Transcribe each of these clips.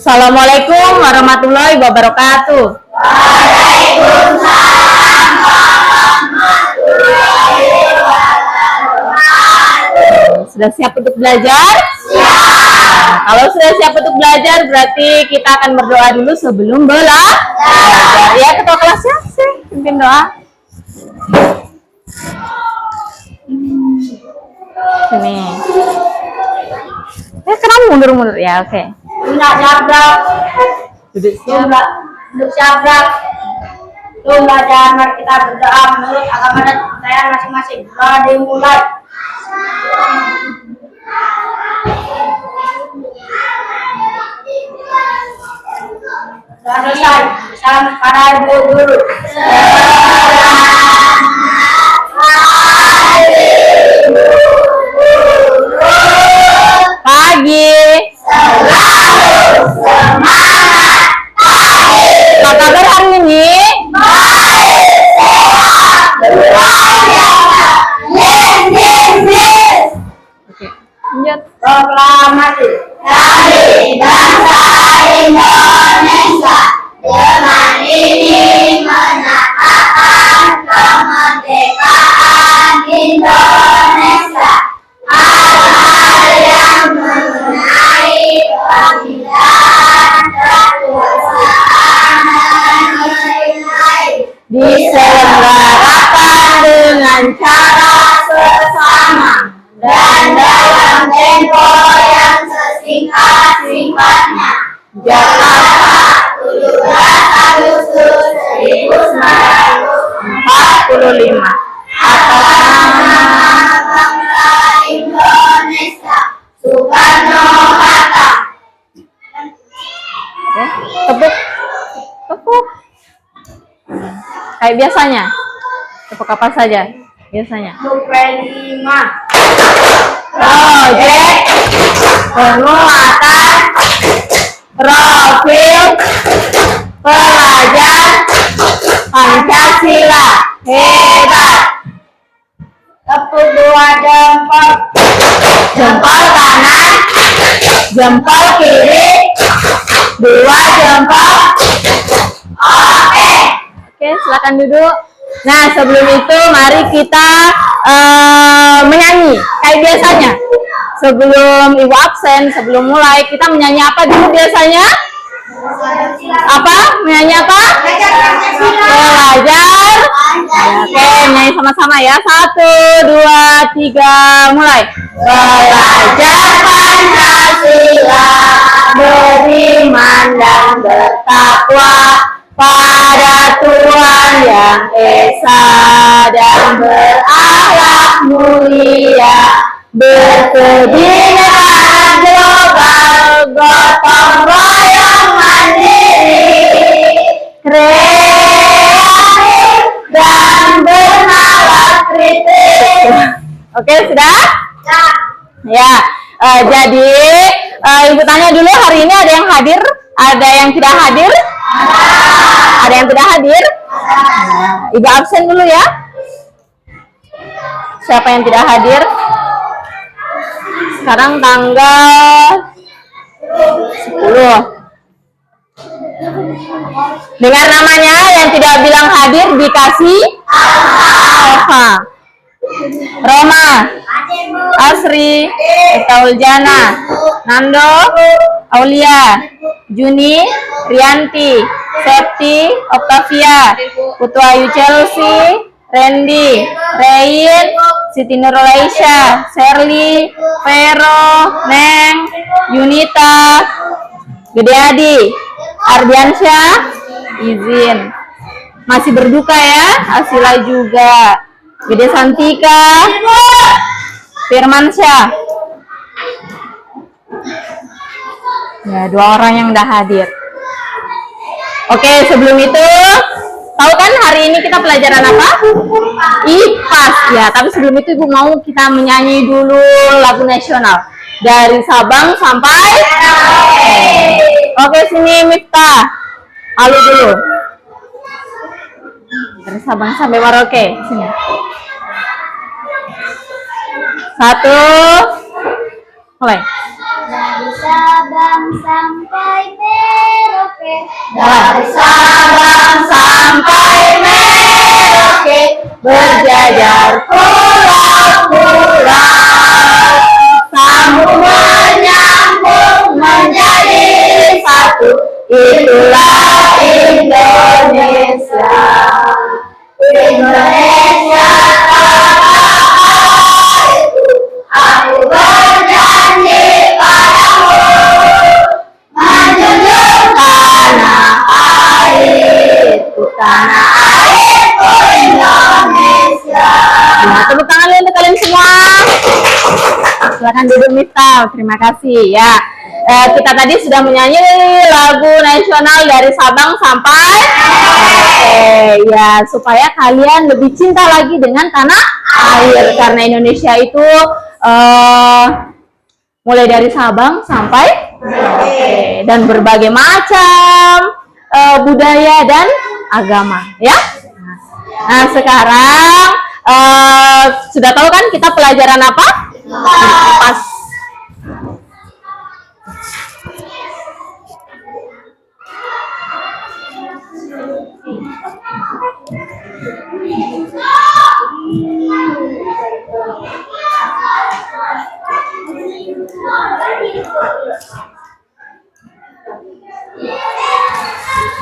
Assalamualaikum warahmatullahi wabarakatuh. Waalaikumsalam warahmatullahi wabarakatuh. Sudah siap untuk belajar? Siap. Kalau sudah siap untuk belajar, berarti kita akan berdoa dulu sebelum belajar. Ya, ketua kelasnya sih pimpin doa. Sini. Kenapa mundur-mundur ya? Oke. Tidak jabrak. Duduk siap. Duduk jabrak. Itu belajar, mari kita berdoa menurut agama dan kepercayaan masing-masing. Doa dimulai. Sudah selesai. Salam para ibu guru. Pagi. Selalu semangat. Apa kabar hari ini? Baik, sehat, berbahagia. Oke, lanjut. Proklamasi Dari bangsa Indonesia dengan ini menyatakan kemerdekaan Indonesia. Hal-hal yang mengenai pemilihan kekuasaan dan nilai diselenggarakan dengan cara sesama dan dalam tempo yang sesingkat-singkatnya. Jakarta, 17 Agustus 1945. Atas nama bangsa Indonesia, Soekarno-Hatta. Tepuk, tepuk. Kayak biasanya. Tepuk apa saja biasanya? Supelima Proyek penguatan profil pelajar Pancasila. Hebat. tepuk dua jempol. Jempol kanan, jempol kiri, dua jempol. Oke, silakan duduk. Nah, sebelum itu mari kita menyanyi kayak biasanya. Sebelum ibu absen, sebelum mulai kita menyanyi apa dulu biasanya? Apa? Menyanyi apa? Belajar. Oke, menyanyi sama-sama ya. 1, 2, 3, mulai. Belajar Pancasila, beriman dan bertakwa pada Tuhan Yang Esa dan berakhlak mulia, berkebinekaan global, gotong royong mandiri, kreatif dan bernalar kritis. Oke, sudah? Ya. Jadi ibu tanya dulu, hari ini ada yang hadir? Ada yang tidak hadir? Ada yang tidak hadir? Ibu absen dulu ya. Siapa yang tidak hadir? Sekarang tanggal 10. Dengar namanya, yang tidak bilang hadir dikasih Alfa. Roma, Asri, Etaul-Jana, Nando, Aulia, Juni, Rianti, Septi, Octavia, Putu Ayu Chelsea, Randy, Rein, Siti Nurulaisha, Sherly, Vero, Neng, Yunita, Gede Adi, Ardiansyah, izin. Masih berduka ya, Asila juga. Gede Santika, Firmansyah. Ya, 2 orang yang udah hadir. Oke, sebelum itu, tahu kan hari ini kita pelajaran apa? IPAS ya. Tapi sebelum itu ibu mau kita menyanyi dulu lagu nasional dari Sabang sampai. Oke, sini Miftah, Alu dulu. Dari Sabang sampai Merauke, sini. 1, mulai. Dari Sabang sampai Merauke. Dari Sabang sampai Merauke, berjajar pulau-pulau, sambung menyambung menjadi satu, itulah Indonesia. Indonesia tanahku, aku berjanji padamu, menjunjung tanah airku, tanah airku Indonesia. Nah, tepuk tangan untuk kalian semua. Silakan duduk Miftah. Terima kasih ya. Kita tadi sudah menyanyi lagu nasional dari Sabang sampai ya, supaya kalian lebih cinta lagi dengan tanah air, karena Indonesia itu mulai dari Sabang sampai dan berbagai macam budaya dan agama ya. Nah, sekarang sudah tahu kan kita pelajaran apa? Pas.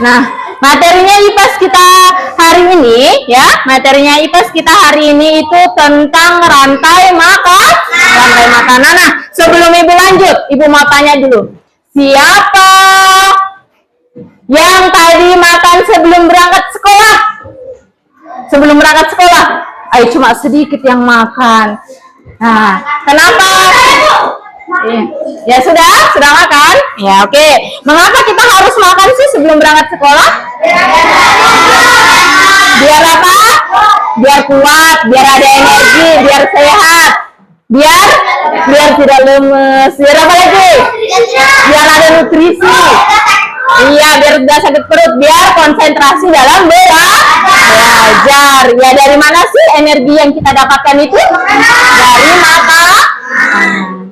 Nah, materinya IPAS kita hari ini ya, materinya IPAS kita hari ini itu tentang rantai makanan. Nah, sebelum Ibu lanjut, Ibu mau tanya dulu, siapa yang tadi makan sebelum berangkat sekolah? Sebelum berangkat sekolah, ayo cuma sedikit yang makan. Nah, kenapa? Ya sudah makan? Ya oke. Mengapa kita harus makan sih sebelum berangkat sekolah? Biar apa? Biar kuat, biar ada energi, biar sehat, biar tidak lemes. Biar apa lagi? Biar ada nutrisi. Iya, biar tidak sakit perut, biar konsentrasi dalam belajar. Ya, dari mana sih energi yang kita dapatkan itu? Dari makan.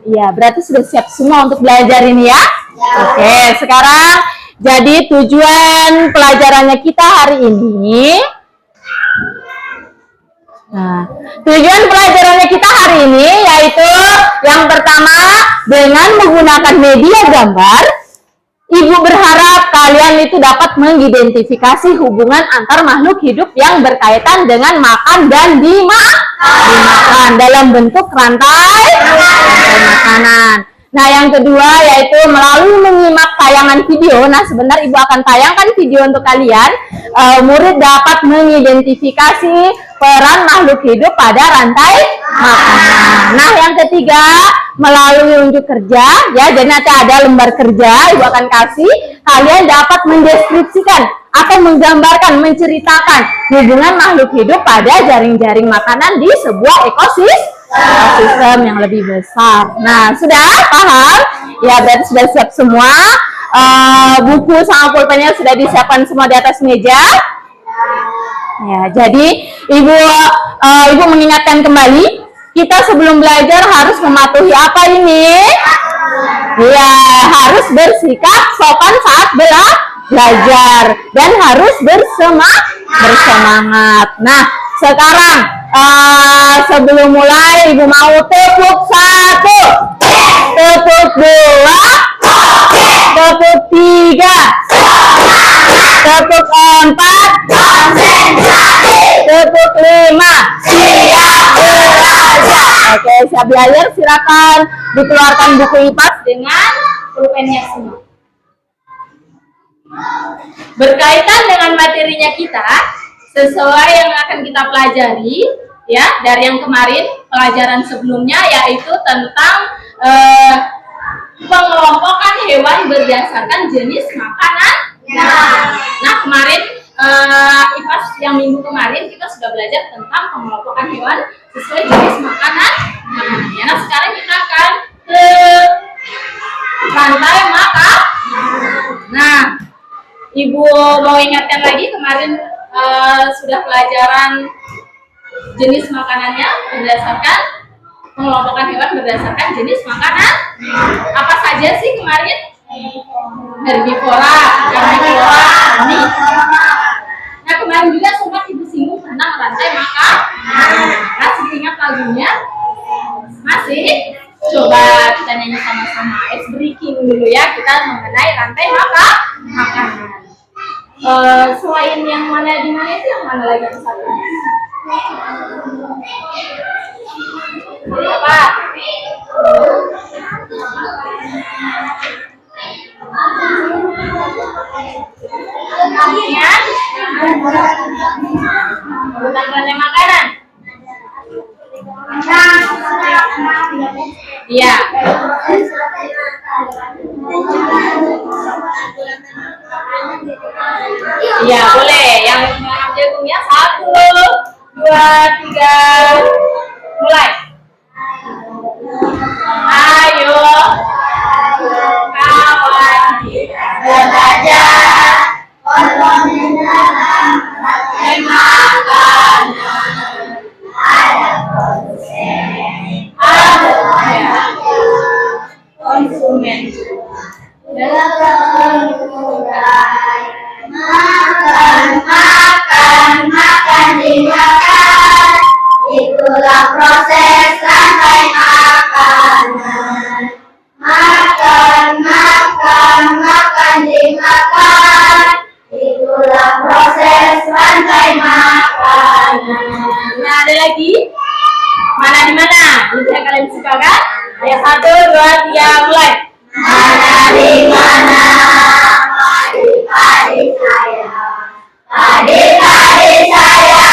Iya, berarti sudah siap semua untuk belajar ini ya. Oke, sekarang jadi tujuan pelajarannya kita hari ini. Nah, tujuan pelajarannya kita hari ini yaitu yang pertama, dengan menggunakan media gambar, Ibu berharap kalian itu dapat mengidentifikasi hubungan antar makhluk hidup yang berkaitan dengan makan dan dimakan dalam bentuk rantai makanan. Nah, yang kedua yaitu melalui menyimak tayangan video. Nah, sebentar Ibu akan tayangkan video untuk kalian. Murid dapat mengidentifikasi peran makhluk hidup pada rantai makanan. Nah, yang ketiga melalui unjuk kerja ya. Jadi nanti ada lembar kerja Ibu akan kasih. Kalian dapat mendeskripsikan atau menggambarkan, menceritakan hubungan makhluk hidup pada jaring-jaring makanan di sebuah ekosistem yang lebih besar. Nah, sudah paham? Ya, berarti sudah siap semua. Buku sama pulpennya sudah disiapkan semua di atas meja. Ya, jadi Ibu mengingatkan kembali, kita sebelum belajar harus mematuhi apa ini? Ya, harus bersikap sopan saat belajar dan harus bersemangat. Nah, sekarang sebelum mulai Ibu mau tepuk 1, tepuk 2, tepuk 3, tepuk 4, tepuk 5, siap belajar. Oke, siap belajar, silakan dikeluarkan buku IPAS dengan pulpennya semua. Berkaitan dengan materinya kita, sesuai yang akan kita pelajari ya dari yang kemarin pelajaran sebelumnya, yaitu tentang pengelompokan hewan berdasarkan jenis makanan. Nah, kemarin IPAS yang minggu kemarin kita sudah belajar tentang pengelompokan hewan sesuai jenis makanan. Nah, sekarang kita akan ke rantai makan. Nah, Ibu mau ingatkan lagi kemarin sudah pelajaran jenis makanannya berdasarkan pengelompokan hewan berdasarkan jenis makanan. Apa saja sih kemarin? Herbivora, nih. Nah, kemarin juga sobat ibu singgung tentang rantai makanan. Masih ingat lagunya? Masih? Coba kita nyanyi sama-sama. Ice breaking dulu ya, kita mengenai rantai makanan. Selain yang mana di mana itu, yang mana lagi yang satu? Apa? Ya? Tentang rantai makanan. Iya. Iya, boleh. Yang jagungnya 1, 2, 3. Mulai. Ayo kawan kita belajar rantai makanan. Ada produsen, ada konsumen. Dalam mulai makan dimakan, itulah proses rantai makanan. Makan dimakan, itulah proses rantai makanan. Nah, ada lagi? Mana di mana? Ini yang kalian suka kan? Ayo 1, 2, 3, mulai. Mana di mana? Padi saya. Padi saya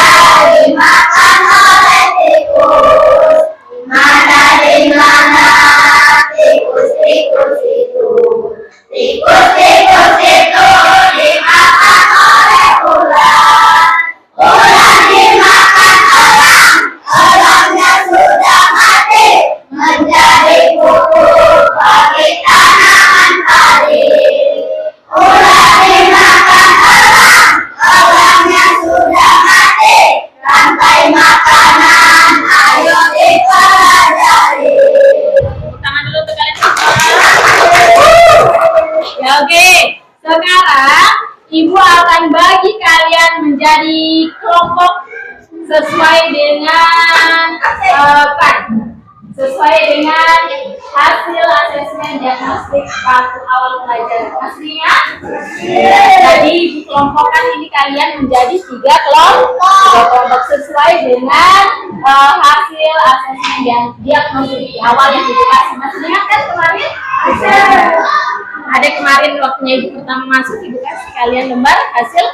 dimakan oleh tikus. Mana di mana? Tikus itu. Tikus itu dimakan oleh ular. Ular dimakan orang. Orangnya sudah mati, menjadi pupuk bagi tanaman padi. Ular dimakan orang. Orangnya sudah mati, rantai makanan ayo dipelajari. Tangan dulu untuk kalian semua. Ya, oke. Sekarang ibu akan bagi kalian menjadi kelompok sesuai dengan hasil asesmen diagnostik waktu awal pelajaran. Masih ingat? Jadi dikelompokkan ini kalian menjadi 3 kelompok sesuai dengan hasil asesmen diagnostik di awal yang dikasih. Masih ingat kan kemarin? Ada kemarin waktunya ibu pertama masuk, ibu kasih kalian lembar hasil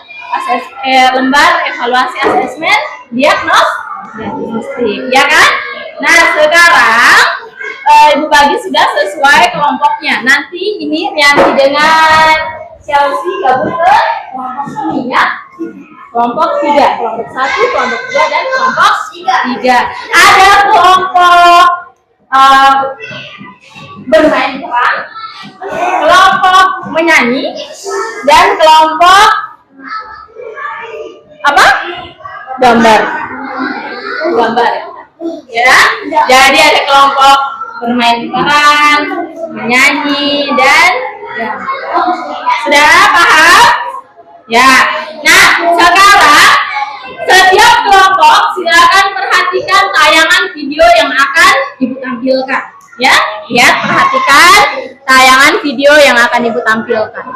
lembar evaluasi asesmen diagnostik, ya kan? Nah, sekarang ibu bagi sudah sesuai kelompoknya. Nanti ini Rianti dengan Chelsea gabung ke kelompok ini ya. Kelompok 3, kelompok 1, kelompok 2, dan kelompok 3. Ada kelompok bermain peran, kelompok menyanyi, dan kelompok apa? Gambar ya. Jadi ada kelompok bermain peran, menyanyi, dan sudah paham? Ya. Nah, sekarang setiap kelompok silakan perhatikan tayangan video yang akan ibu tampilkan. Ya, lihat, perhatikan tayangan video yang akan ibu tampilkan.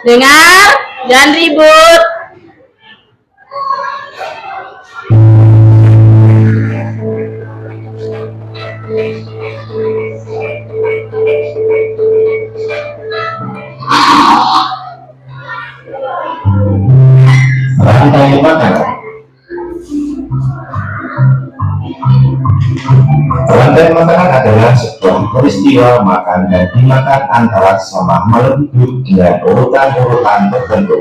Dengar, jangan ribut. Rantai makanan. Rantai makanan adalah sebuah peristiwa makan dan dimakan antara sesama makhluk hidup dengan urutan-urutan tertentu.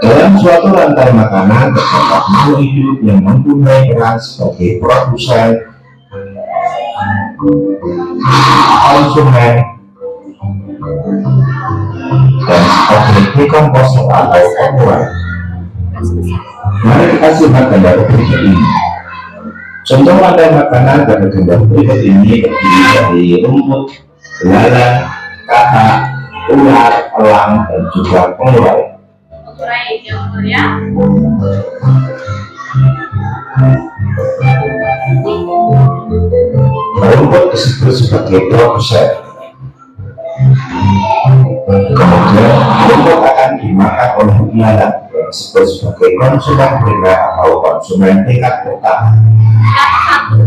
Dalam suatu rantai makanan terdapat makhluk hidup yang mempunyai peran sebagai produsen, konsumen, dan sebagai dekomposer atau pembuat. Mari kita simak gambar berikut ini. Contoh rantai makanan pada gambar berikut ini terdiri dari rumput, belalang, katak, ular, elang, dan juga pengurai. Ya. Rumput disebut sebagai proposet. Kemudian rumput akan dimakan oleh belalang yang disebut sebagai konsumen primer atau konsumen tingkat pertama.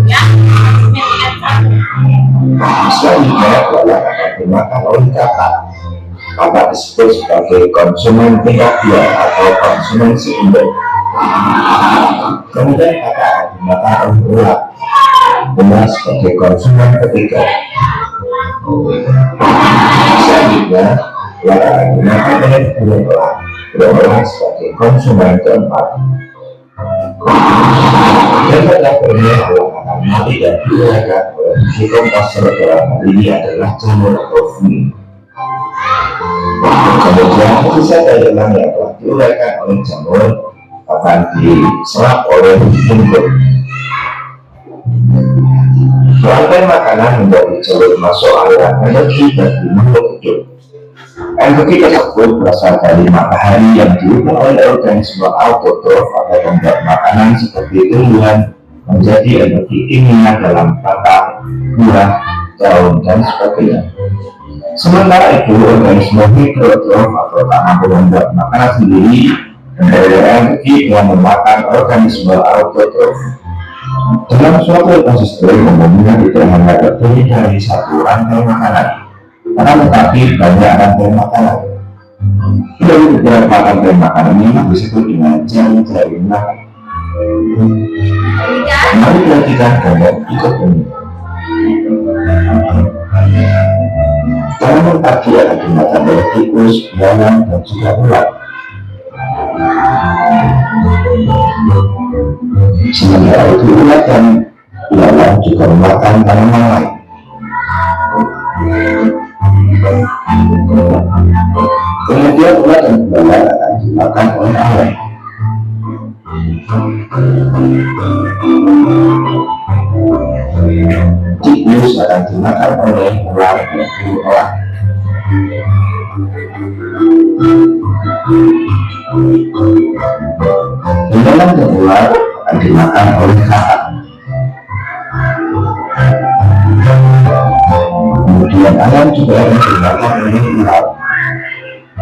Ya. Selanjutnya belalang akan dimakan oleh katak. Katak disebut sebagai konsumen tingkat 2 atau konsumen sekunder. Kemudian katak akan dimakan oleh ular. Ular sebagai konsumen ketiga. Selanjutnya ular akan dimakan oleh berulang. Berulang sebagai konsumen keempat. Dan pada akhirnya ular akan mati dan diuraikan oleh dekomposer dalam hal ini adalah jamur atau fungi. Kemudian sisa dari elang yang telah diuraikan oleh jamur akan diserap oleh unggut. Rantai makanan menjadi jalur masuk aliran energi bagi makhluk hidup. Energi tersebut berasal dari matahari yang diubah oleh organisme autotrof atau pembuat makanan seperti tumbuhan menjadi energi kimia dalam batang, buah, daun, dan sebagainya. Sementara itu, organisme heterotrof atau tak mampu membuat makanan sendiri memperoleh energi dengan memakan organisme autotrof. Dalam suatu ekosistem umumnya tidak hanya terdiri dari satu rantai makanan, akan tetapi banyak rantai makanan. Dari beberapa rantai makanan ini disebut dengan jaring-jaring makanan. Mari perhatikan gambar berikut ini. Tanaman kaki akan dimakan oleh tikus, belalang, dan juga ular. Sementara itu ular dan belalang juga memakan tanaman lain. Kemudian ular dan belalang akan dimakan oleh awan. Tikus akan dimakan oleh ular dan elang. Belalang dan ular akan dimakan oleh katak. Kemudian ayam juga akan dimakan oleh ular.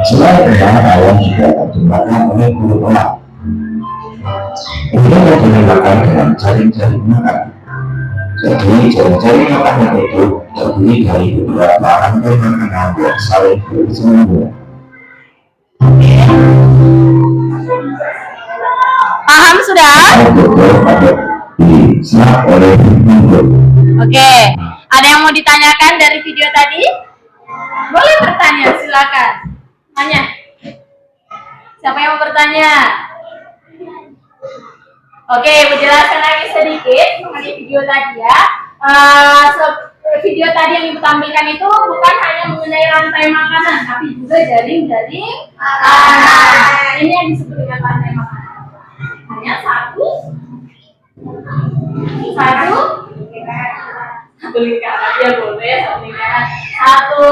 Selain elang, ayam juga akan dimakan oleh burung elang. Kemudian yang dimakan dengan jaring-jaring makan. Jadi jaring-jaring makanan itu terdiri dari beberapa rantai makanan yang saling bersambung. Paham sudah? Oke, ada yang mau ditanyakan dari video tadi? Boleh bertanya, silakan. Tanya. Siapa yang mau bertanya? Oke, menjelaskan lagi sedikit mengenai video tadi ya. Video tadi yang Ibu tampilkan itu bukan hanya mengenai rantai makanan, tapi juga jaring-jaring makanan. Ini yang disebut dengan rantai makanan. Hanya satu lingkaran ya boleh, satu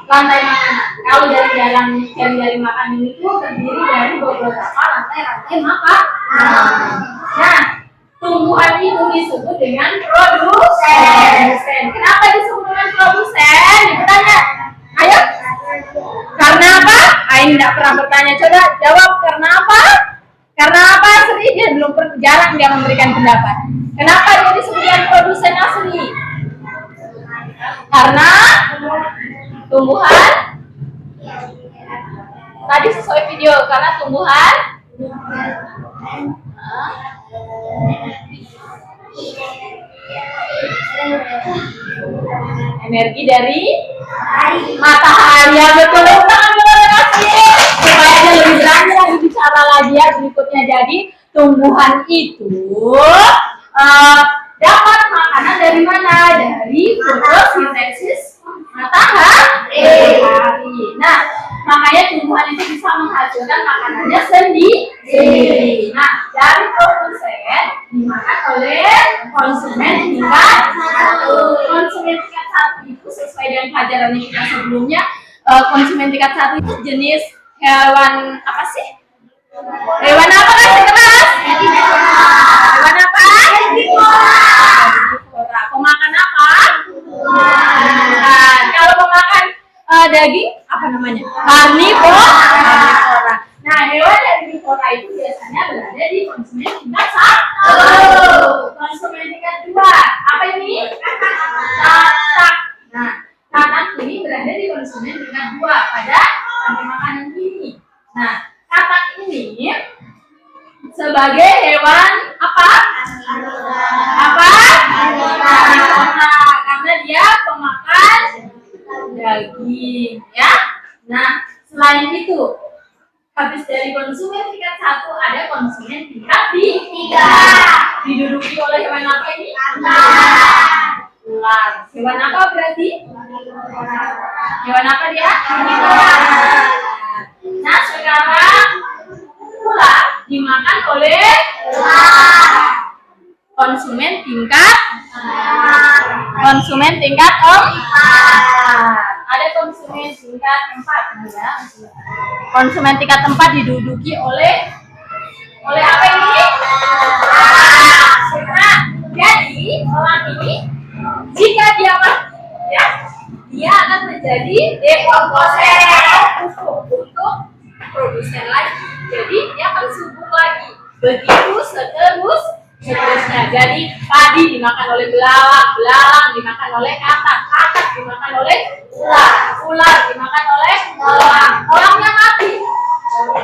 rantai makanan. Kalau jaring-jaring makanan itu terdiri dari beberapa rantai makanan. Nah, tumbuhan itu disebut dengan produsen. Kenapa disebut dengan produsen? Ditanya. Ayo. Karena apa? Ain tidak pernah bertanya. Coba jawab. Karena apa? Karena apa? Asli dia belum jarang dia memberikan pendapat. Kenapa dia disebut dengan produsen asli? Karena tumbuhan. Tadi sesuai video. Karena tumbuhan. Energi dari matahari. Ya betul. Supaya dia lebih berani lagi bicara lagi ya berikutnya. Jadi tumbuhan itu dapat makanan dari mana? Dari fotosintesis matahari. Nah, makanya tumbuhan itu bisa menghasilkan makanannya sendiri. Nah, dari produsen dimakan oleh konsumen tingkat satu. Konsumen tingkat satu itu sesuai dengan pelajaran kita sebelumnya, konsumen tingkat satu itu jenis hewan apa sih? Hewan apa kasih keras? Hewan apa? Herbivora. Pemakan apa? Nah, kalau pemakan daging apa namanya? Karnivora. Nah, hewan herbivora itu biasanya berada di konsumen tingkat satu. Konsumen tingkat dua. Apa ini? Katak. Nah, katak ini berada di konsumen tingkat dua pada rantai makanan ini. Nah, katak ini sebagai hewan apa? Apa? Karnivora, karena dia pemakan daging, ya. Nah, selain itu, habis dari konsumen tingkat satu ada konsumen tingkat tiga. Diduduki oleh hewan apa ini? Ular. Hewan apa berarti? Hewan apa dia? Nah, sekarang ular dimakan oleh konsumen tingkat empat. Ada konsumen tingkat 4 ya. Konsumen tingkat 4 diduduki oleh apa ini? Nah, jadi orang ini jika dia mati, ya, dia akan menjadi dekomposer untuk produsen lagi. Jadi dia akan subur lagi. Begitu seterusnya. Jadi padi dimakan oleh belalang, belalang dimakan oleh katak, katak dimakan oleh ular, ular dimakan oleh elang, elangnya mati.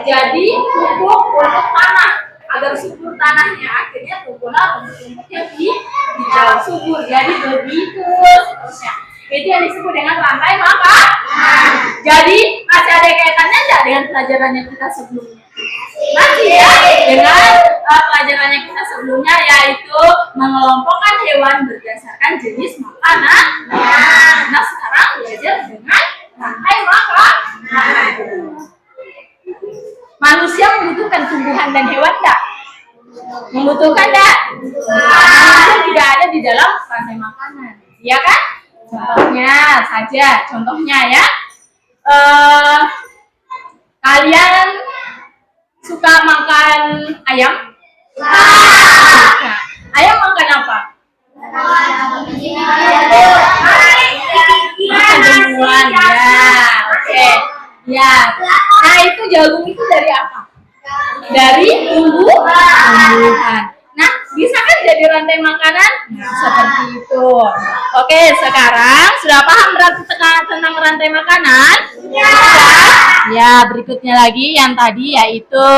Jadi pupuk untuk tanah agar subur tanahnya, akhirnya tumbuhlah rumput yang hijau subur. Jadi begitu seterusnya. Itu yang disebut dengan rantai makanan. Jadi masih ada kaitannya nggak dengan pelajarannya kita sebelumnya? Masih ya, dengan pelajarannya kita sebelumnya, yaitu mengelompokkan hewan berdasarkan jenis makanan. Nah, sekarang belajar dengan rantai makanan. Manusia membutuhkan tumbuhan dan hewan nggak? Membutuhkan nggak? Manusia tidak ada di dalam rantai makanan, iya kan? Contohnya ya, kalian suka makan ayam? Nah, ayam makan apa? Makan jemuran, ya. Oke, ya. Nah, itu jagung itu dari apa? Dari tumbuhan. Nah, bisa kan jadi rantai makanan? Seperti itu. Oke, sekarang sudah paham berarti tentang rantai makanan? Ya. Ya, berikutnya lagi yang tadi yaitu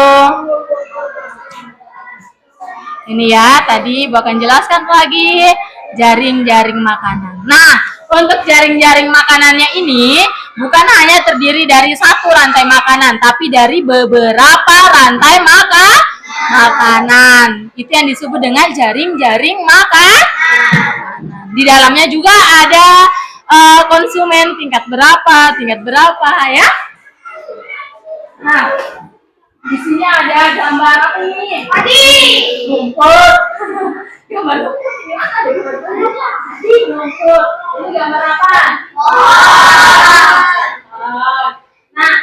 ini ya, tadi Bu akan jelaskan lagi jaring-jaring makanan. Nah, untuk jaring-jaring makanannya ini bukan hanya terdiri dari satu rantai makanan, tapi dari beberapa rantai makanan. Itu yang disebut dengan jaring-jaring makanan. Di dalamnya juga ada konsumen tingkat berapa ya. Nah, di sini ada gambar apa ini? Rumput. Gambar rumput ini ada rumput. Ini gambar apa? Nah,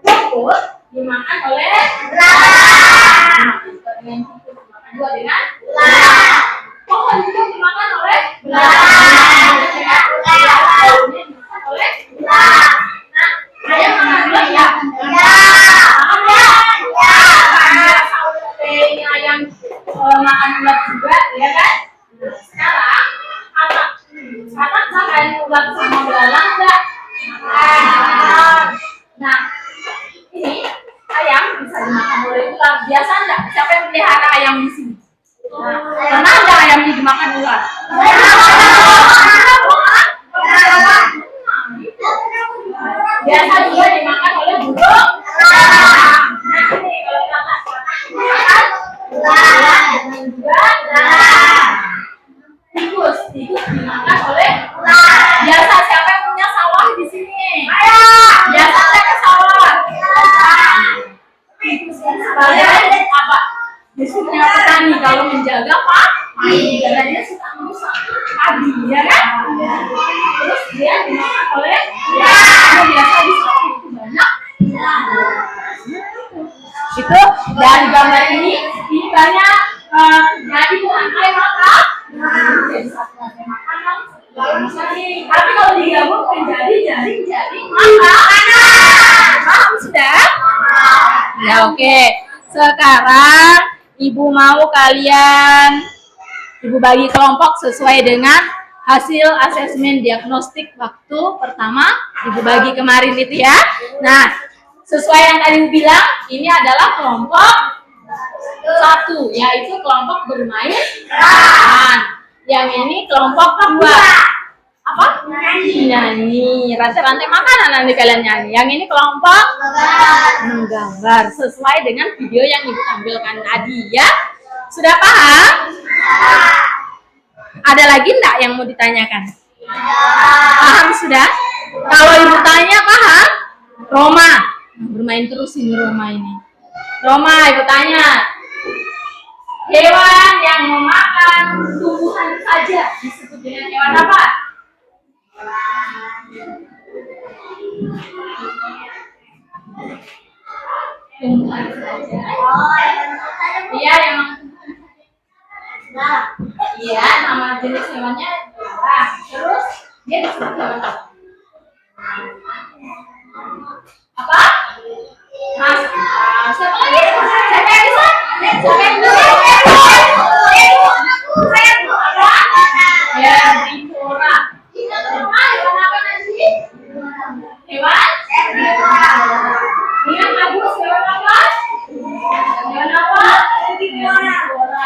rumput dimakan oleh belalang. Dimakan juga dengan belalang. Pohon juga dimakan oleh belalang. Daunnya dimakan oleh belalang. Nah, ayam makan buah ya? Ini ayam makan ulat juga, ya kan? Sekarang anak makan ulat sama belalang enggak? Nah, ini ayam bisa dimakan oleh ular. Biasa enggak? Siapa yang pelihara ayam di sini? Pernah enggak ayam dimakan ular? Biasa juga dimakan oleh burung. Nah, ini kalau kakak dimakan ular dan juga tikus dimakan oleh ular. Biasa siapa yang punya sawah di sini? Biasa saya ke sawah. sebagai apa? Bisnisnya petani kalau menjaga padi, karena dia suka merusak padi, ya kan? Terus dia dimakan oleh biasa bisa itu banyak. Itu dari gambar ini banyak jadi rantai makan. Jadi satu rantai makanan. Tapi kalau digabung menjadi jaring makanan. Paham sudah? Ya oke. Sekarang Ibu mau Ibu bagi kelompok sesuai dengan hasil asesmen diagnostik waktu pertama Ibu bagi kemarin itu ya. Nah, sesuai yang tadi Ibu bilang, ini adalah kelompok 1, yaitu kelompok bermain peran. Yang ini kelompok 2. Apa? Nyanyi. Rantai-rantai makanan nanti kalian nyanyi. Yang ini kelompok menggambar sesuai dengan video yang Ibu tampilkan tadi ya. Sudah paham? Ada lagi enggak yang mau ditanyakan? Paham sudah? Kalau Ibu tanya paham? Roma. Bermain terus ini Roma ini. Roma, Ibu tanya. Hewan yang memakan tumbuhan saja disebut dengan hewan apa? Tumbuhan saja. Iya, yang iya, nama jenis hewannya adalah. Terus dia disebut hewan apa? Apa? Mas, siapa lagi? Siapa yang bisa? Siapa yang bisa? Ya, Dikora. Hewan apa nanti? Hewan? Ingat bagus, hewan apa? Hewan apa? Dikora.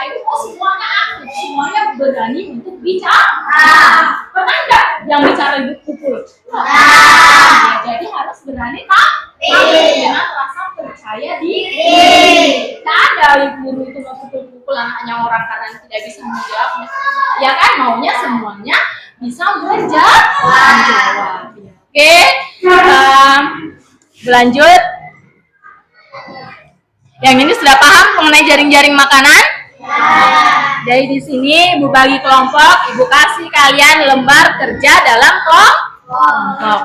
Itu semuanya aktif, semuanya berani untuk bicara. Pernah nggak yang bicara itu pukul? Jadi harus berani dengan rasa percaya diri. Tidak ada guru itu mau pukul anaknya orang karena tidak bisa menjawab. Ya kan maunya semuanya bisa menjawab. Oke, berlanjut. Yang ini sudah paham mengenai jaring-jaring makanan? Jadi di sini Ibu bagi kelompok, Ibu kasih kalian lembar kerja dalam kelompok.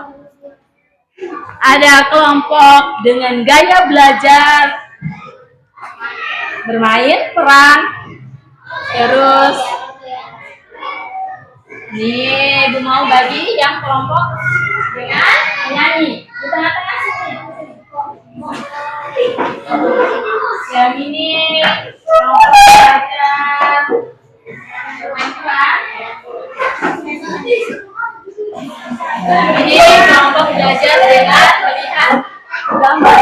Ada kelompok dengan gaya belajar, bermain peran, terus ini Ibu mau bagi yang kelompok dengan menyanyi di tengah-tengah sini. Yang ini kelompok belajar bermain peran. Ini kelompok belajar dengan melihat gambar.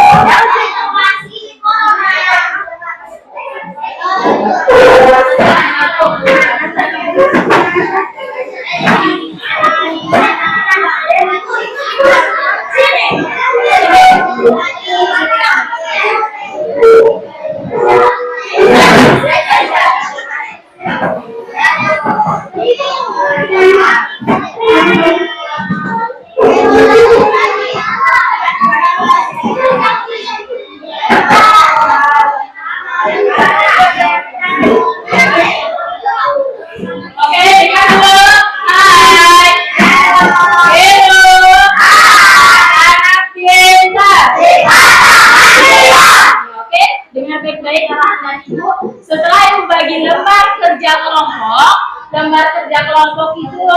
Setelah Ibu bagi lembar kerja kelompok, lembar kerja kelompok itu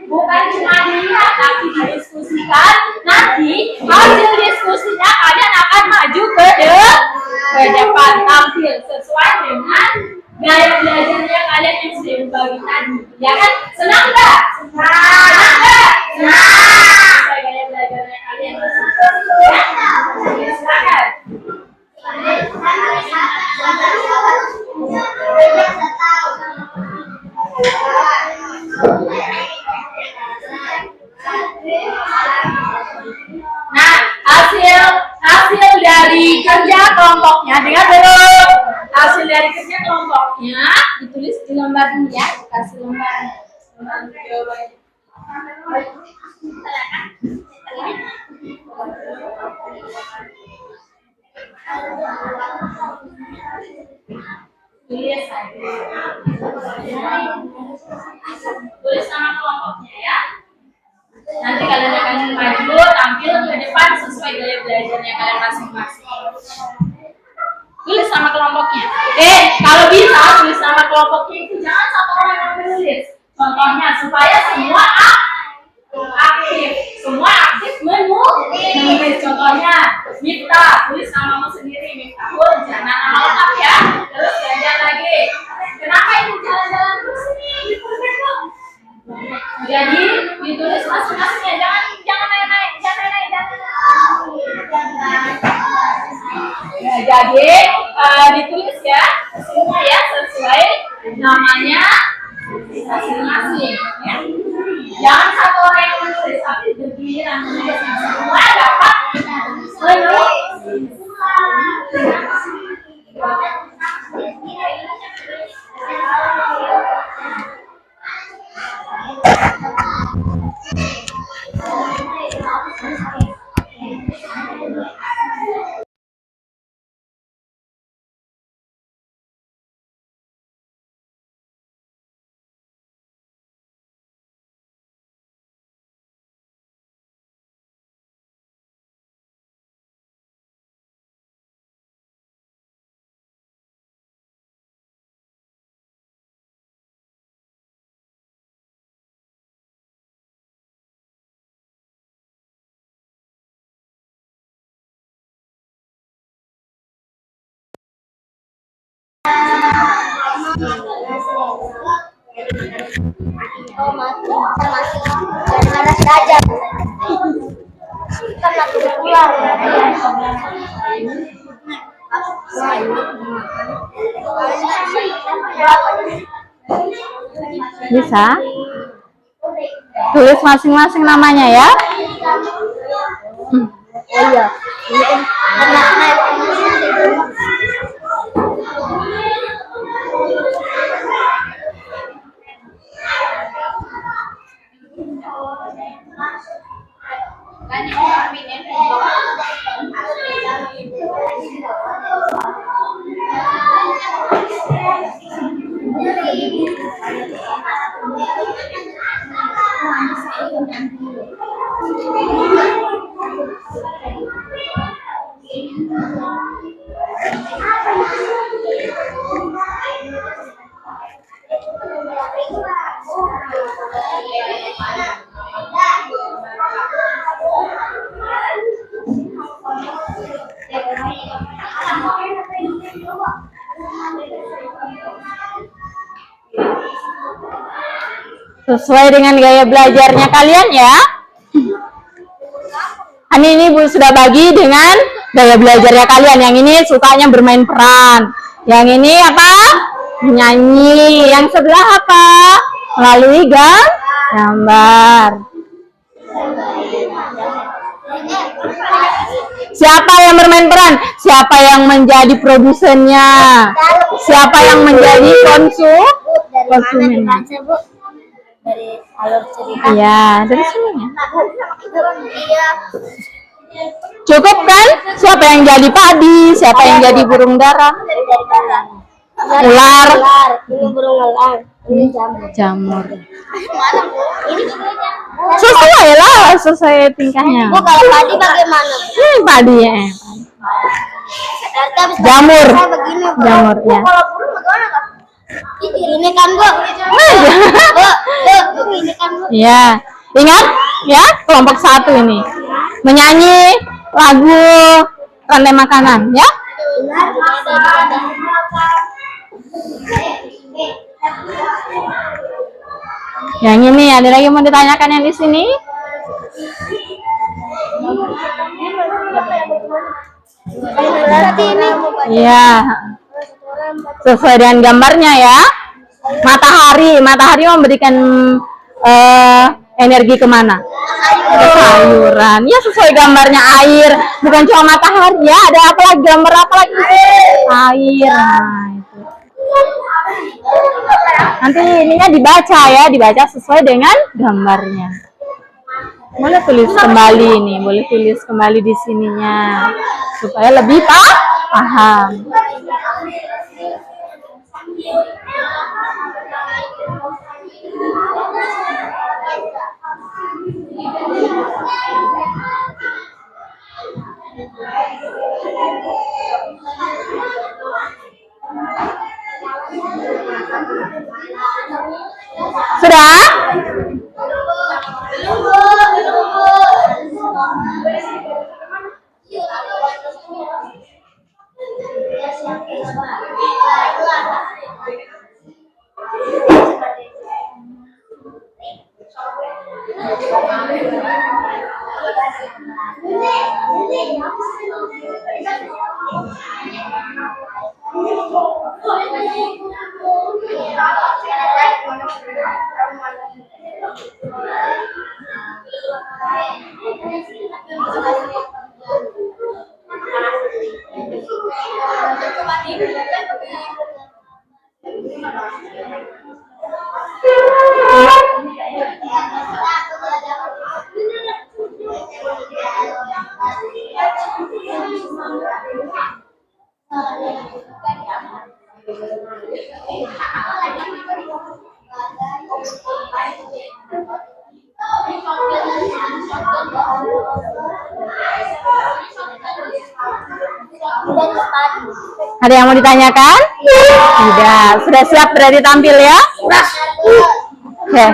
bukan cuma dilihat tapi didiskusikan. Nanti hasil diskusinya kalian akan maju ke depan tampil sesuai dengan gaya belajarnya kalian yang sudah Ibu bagi tadi. Ya kan? Senang nggak? Senang nggak? Senang. Gaya belajarnya kalian silakan. Nah, hasil dari kerja kelompoknya, dengar dulu. Hasil dari kerja kelompoknya ditulis di lembar ini ya, kasih lembar. Tulis nama kelompoknya ya. Nanti kalian akan maju tampil ke depan sesuai gaya belajarnya kalian masing-masing. Tulis nama kelompoknya. Kalau bisa tulis nama kelompoknya itu jangan satu orang yang menulis. Contohnya supaya semua aktif, menulis. Contohnya Miftah, tulis namamu sendiri Miftahul, jangan nama lengkap ya. Terus jalan lagi. Kenapa ini jalan-jalan terus ini? Jadi ditulis masing-masingnya, jangan naik. Ya, jadi ditulis ya semua ya sesuai namanya masing-masing. Ya. Jangan satu orang yang menulis, tapi bergiliran menulis semua dapat menulis. Bisa? Tulis masing-masing namanya ya. Iya. Sesuai dengan gaya belajarnya kalian ya. Ini Bu sudah bagi dengan gaya belajarnya kalian. Yang ini sukanya bermain peran. Yang ini apa? Menyanyi. Yang sebelah apa? Melalui gambar. Siapa yang bermain peran? Siapa yang menjadi produsennya? Siapa yang menjadi konsumennya? Dari alur cerita. Ya, dari sini. Iya. Cukup kan? Siapa yang jadi padi? Siapa yang jadi burung dara? Ular. Ini burung elang. Ini Jamur. Ini Sesuai lah, sesuai tingkahnya. Bu, kalau padi bagaimana? Padi ya. Jamur. Jamur ya. Kalau burung bagaimana, Kak? Ini kan, Bu. Bu, ini kan, Bu. Ya, ingat ya kelompok 1 ini menyanyi lagu rantai makanan ya. Yang ini ada lagi mau ditanyakan yang di sini? Iya. Sesuai dengan gambarnya ya. Matahari memberikan energi kemana? Ke sayuran. Ya sesuai gambarnya air. Bukan cuma matahari ya. Ada apa lagi? Gambar apa lagi? Air. Nah, itu. Nanti ininya dibaca ya. Dibaca sesuai dengan gambarnya. Boleh tulis kembali nih, boleh tulis kembali di sininya supaya lebih paham. Sudah? Ada yang mau ditanyakan? Sudah siap berarti tampil ya? Oke.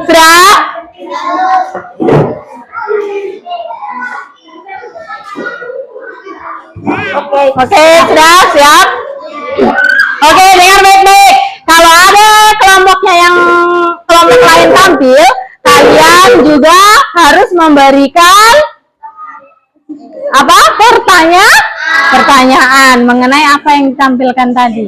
Sudah? Oke, sudah siap. Oke, dengar baik-baik. Kalau ada kelompoknya yang kelompok lain tampil, kalian juga harus memberikan apa? Pertanyaan mengenai apa yang ditampilkan tadi.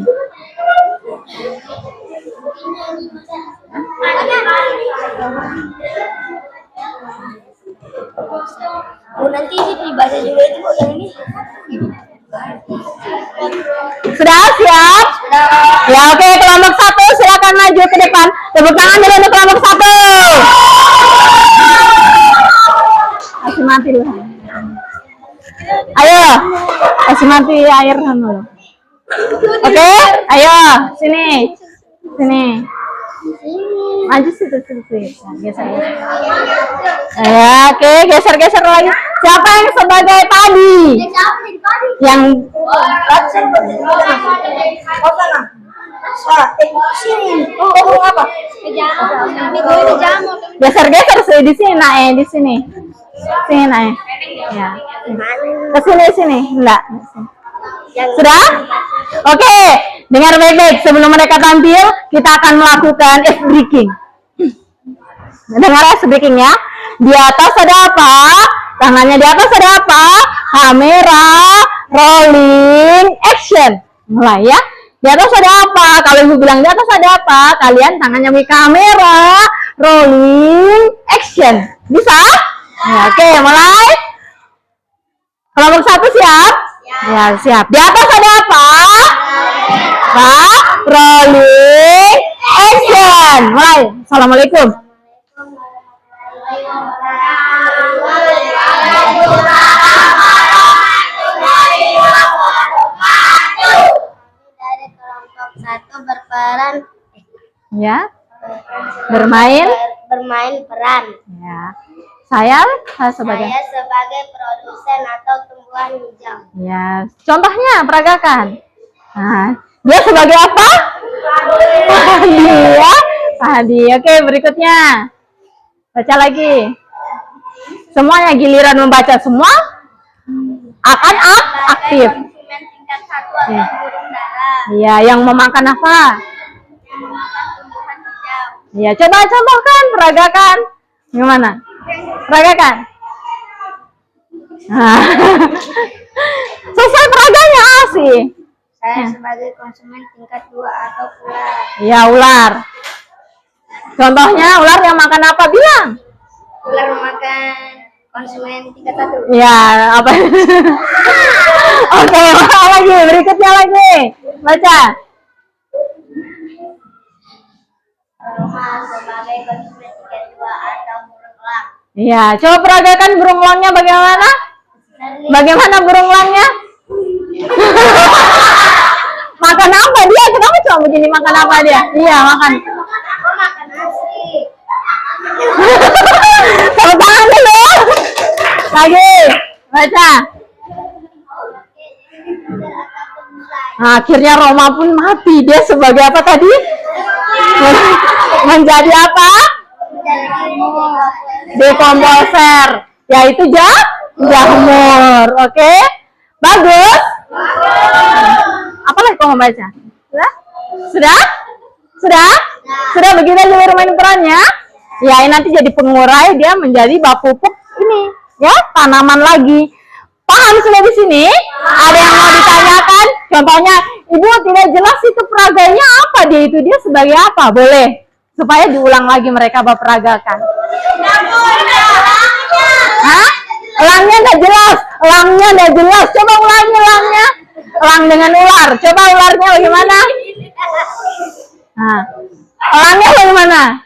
Nanti ini dibaca juga itu yang ini. Sudah siap? Ya, oke, kelompok 1 silakan maju ke depan. Tepuk tangan dulu untuk kelompok 1. Kasih mati dulu. Ayo, kasih mati air dulu. Oke, ayo sini. Maju situ. Geser. Ya, oke, geser lagi. Siapa yang sebagai padi? Yang geser sih di sini, di sini. Sini naik. Ya. Ke sini. Enggak. Sudah? Oke, dengar baik-baik. Sebelum mereka tampil, kita akan melakukan ice breaking. Dengar ice breaking ya. Di atas ada apa? Tangannya di atas ada apa? Kamera, rolling, action. Mulai ya. Di atas ada apa? Kalau ibu bilang di atas ada apa? Kalian tangannya di kamera, rolling, action. Bisa? Ya, oke, mulai. Kelompok 1 siap? Ya, siap. Di atas ada apa? Rolling, action. Mulai. Assalamualaikum. Dari kelompok 1 berperan. Ya. Bermain peran. Ya. Saya sebagai produsen atau tumbuhan hijau. ya. Contohnya peragakan. Nah, dia sebagai apa? Padi ya. Padi. Oke, berikutnya. Baca lagi. Semuanya giliran membaca semua akan aktif. Konsumen tingkat 1 atau burung dara. Iya, yang memakan apa? Makan tumbuhan hijau. Ya, coba contohkan, peragakan. Gimana? Peragakan. Nah. Selesai peraganya sih. Saya sebagai konsumen tingkat 2 atau ular. Ya, ular. Contohnya ular yang makan apa, bilang? Ular memakan konsumen tingkat 1. Ya, apa? Oke, lagi, berikutnya lagi. Baca. Rumah sebagai konsumen tingkat 2 atau burung elang. Ya, coba peragakan burung elangnya bagaimana? Bagaimana burung elangnya? Makan apa dia? Kenapa cuma begini, makan apa dia? Iya, makan. Aku makan nasi. Tepuk tangan dulu. Lagi, baca. Nah, akhirnya Roma pun mati. Dia sebagai apa tadi? Menjadi apa? Dekomposer. Yaitu jamur. Oke? Bagus? Apa lagi kau mau baca? Sudah? Sudah? Sudah? Sudah begitu aja main perannya? Ya, ini nanti jadi pengurai, dia menjadi bak pupuk ini, ya, tanaman lagi. Paham sudah di sini? Ada yang mau ditanyakan? Contohnya, Ibu tidak jelas itu peraganya apa dia sebagai apa? Boleh, supaya diulang lagi mereka peragakan. Hah? Elangnya udah jelas, elangnya udah jelas. Coba ulangi elangnya. Elang dengan ular. Coba ularnya bagaimana? Nah, elangnya bagaimana?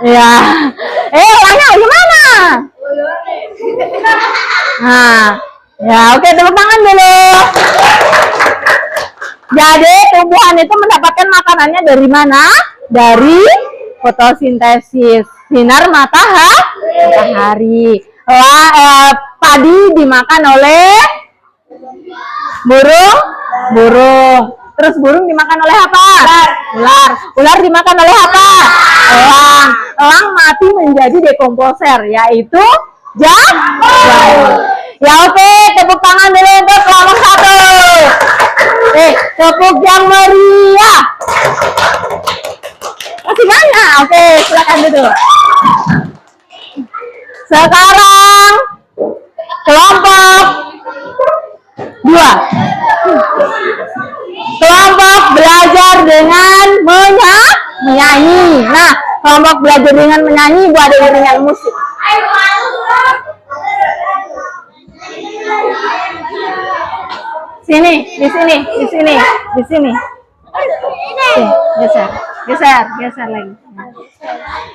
Ya, elangnya bagaimana? Nah, ya oke, tepuk tangan dulu. Jadi tumbuhan itu mendapatkan makanannya dari mana? Dari fotosintesis, sinar matahari. Padi dimakan oleh burung. Terus burung dimakan oleh apa? Ular. Ular dimakan oleh apa? Elang. Elang mati menjadi dekomposer, yaitu jamur. Ya oke, tepuk tangan dulu untuk kelompok 1. Tepuk yang meriah. Masih banyak. Oke, silakan duduk. Sekarang kelompok 2. Kelompok belajar dengan menyanyi. Nah, kelompok belajar dengan menyanyi, Ibu ada iringan musik. Sini, di sini. Geser lagi.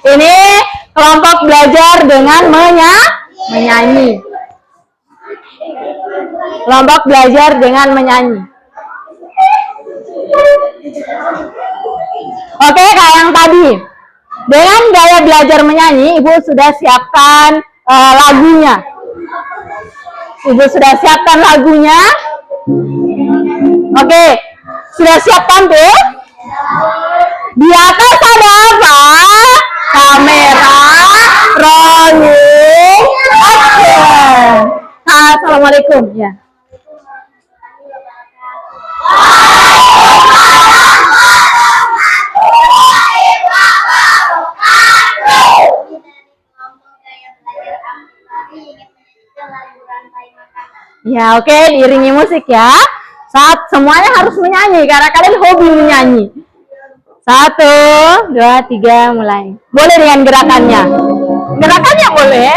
Ini kelompok belajar dengan menyanyi. Kelompok belajar dengan menyanyi. Oke, kayak yang tadi. Dengan gaya belajar menyanyi, Ibu sudah siapkan lagunya. Oke, sudah siap tampil? Di atas ada apa? Kamera, rolling, action. Assalamualaikum. Ya. Ya, oke, diiringi musik ya. Saat semuanya harus menyanyi karena kalian hobi menyanyi. 1, 2, 3, mulai. Boleh dengan gerakannya. Gerakannya boleh.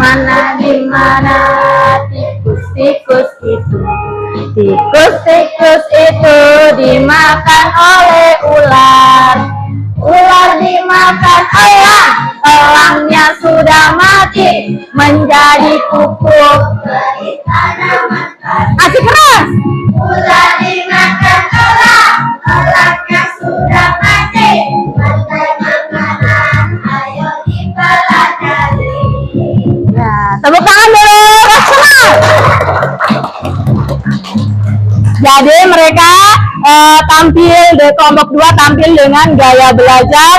Mana di mana tikus-tikus itu? Tikus-tikus itu dimakan oleh ular. Ular dimakan elang. Elangnya sudah mati menjadi pupuk. Masih keras. Ular dimakan elang. Elangnya sudah mati menjadi makanan. Ayo dipelajari. Nah, tepuk tangan dulu, rasional. Jadi mereka tampil di kelompok 2 tampil dengan gaya belajar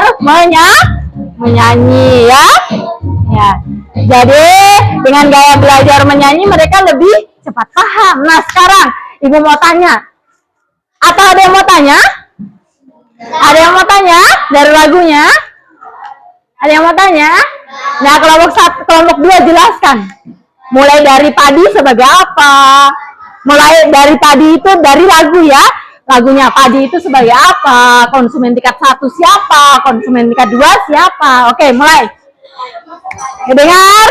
menyanyi ya. Ya. Jadi dengan gaya belajar menyanyi mereka lebih cepat paham. Nah, sekarang Ibu mau tanya. Atau ada yang mau tanya? Ada yang mau tanya dari lagunya? Ada yang mau tanya? Nah, kelompok 2 jelaskan. Mulai dari padi sebagai apa? Mulai dari padi itu dari lagu ya. Lagunya padi itu sebagai apa? Konsumen tingkat 1 siapa? Konsumen tingkat 2 siapa? Oke, mulai. Dengar?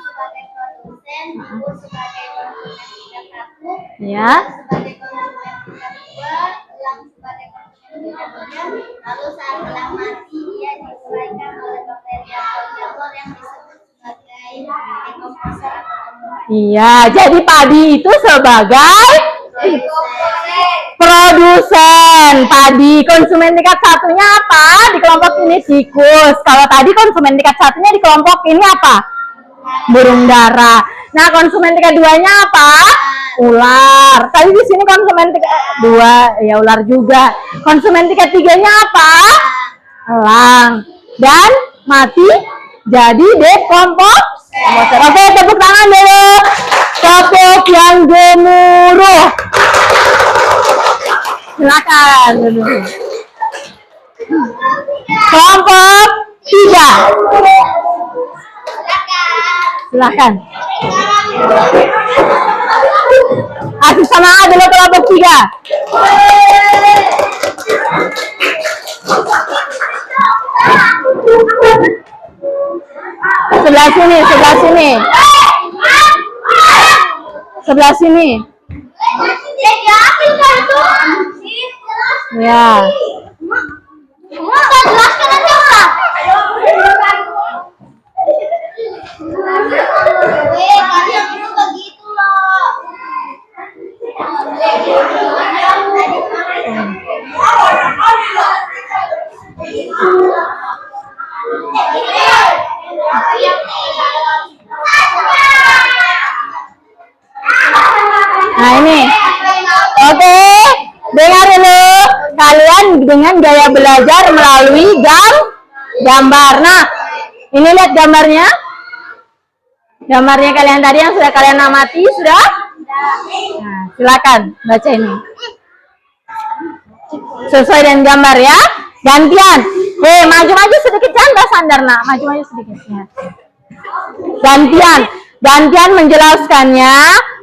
Sebagai produsen, Ibu sebagai konsumen tingkat 1, Ya. sebagai konsumen tingkat 2, Elang sebagai konsumen tingkat 3, lalu saat Elang mati, dia diuraikan oleh bakteri atau jamur yang disebut sebagai dekomposer atau pembuat. Iya, jadi padi itu sebagai produsen padi. Konsumen tingkat 1-nya apa? Di kelompok ini tikus. Kalau tadi konsumen tingkat 1-nya di kelompok ini apa? Burung dara. Nah, konsumen tingkat 2-nya apa? Ular. Tadi di sini konsumen tingkat 2 ya ular juga. Konsumen tingkat 3-nya apa? Elang. Dan mati jadi dekomposer. Oke, tepuk tangan dulu. Tepuk yang gemuruh. Silakan dulu. Kelompok 3. Silakan. Kasih semangat dulu kelompok 3. Sebelah sini, sebelah sini. Sebelah sini. Ya. Nah ini, oke, dengar dulu. Kalian dengan gaya belajar melalui gambar. Nah, ini lihat gambarnya. Gambarnya kalian tadi yang sudah kalian amati sudah? Nah, silakan baca ini. Sesuai dengan gambar ya. Gantian. Maju-maju sedikit, jangan bersandar nak. Maju-maju sedikit ya. Gantian menjelaskannya.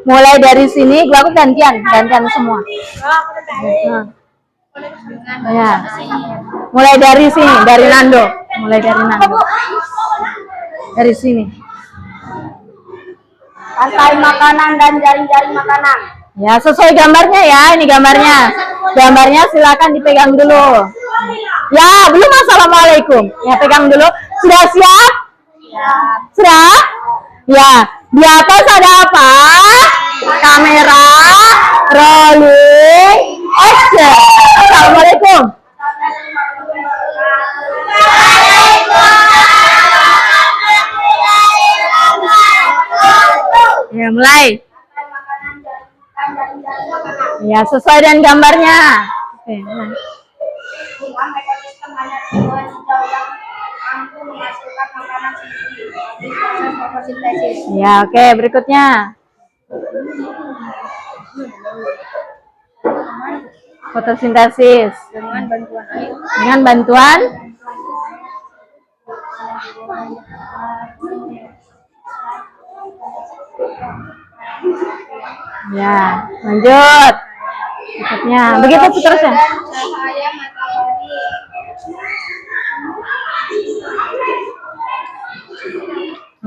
Mulai dari sini, gua gantian semua. Ya. Mulai dari sini, dari Nando. Dari sini. Rantai makanan dan jari-jari makanan. Ya, sesuai gambarnya ya. Ini gambarnya. Gambarnya silakan dipegang dulu. Ya, belum assalamualaikum. Ya, pegang dulu. Sudah siap? Sudah? Ya, di atas ada apa? Kamera, rolling, action. Assalamualaikum. Ya, mulai. Ya, sesuai dengan gambarnya. Oke, nah. Ekosistem hanya tumbuhan hijau yang mampu menghasilkan makanan sendiri di proses fotosintesis. Ya, oke, berikutnya. Fotosintesis. Dengan bantuan ya, lanjut. Berikutnya. Begitu seterusnya. Cahaya matahari.